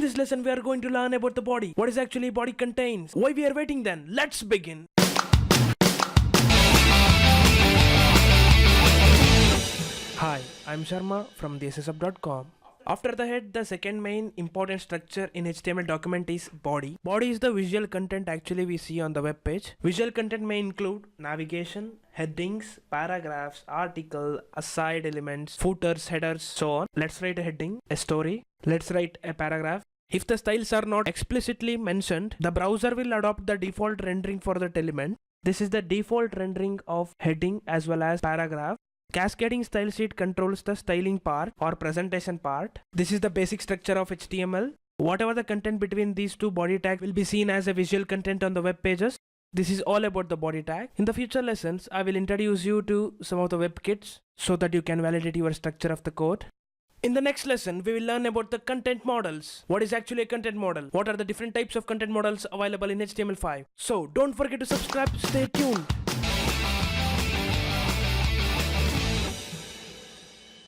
this lesson we are going to learn about the body. What is actually body contains. Why we are waiting then? Let's begin. Hi, I'm Sharma from theSSUp.com. After the head, the second main important structure in HTML document is body. Body is the visual content actually we see on the web page. Visual content may include navigation, headings, paragraphs, article, aside elements, footers, headers, so on. Let's write a heading, a story. Let's write a paragraph. If the styles are not explicitly mentioned, the browser will adopt the default rendering for that element. This is the default rendering of heading as well as paragraph. Cascading style sheet controls the styling part or presentation part. This is the basic structure of HTML. Whatever the content between these two body tags will be seen as a visual content on the web pages. This is all about the body tag. In the future lessons, I will introduce you to some of the web kits so that you can validate your structure of the code. In the next lesson, we will learn about the content models. What is actually a content model? What are the different types of content models available in HTML5? So don't forget to subscribe. Stay tuned.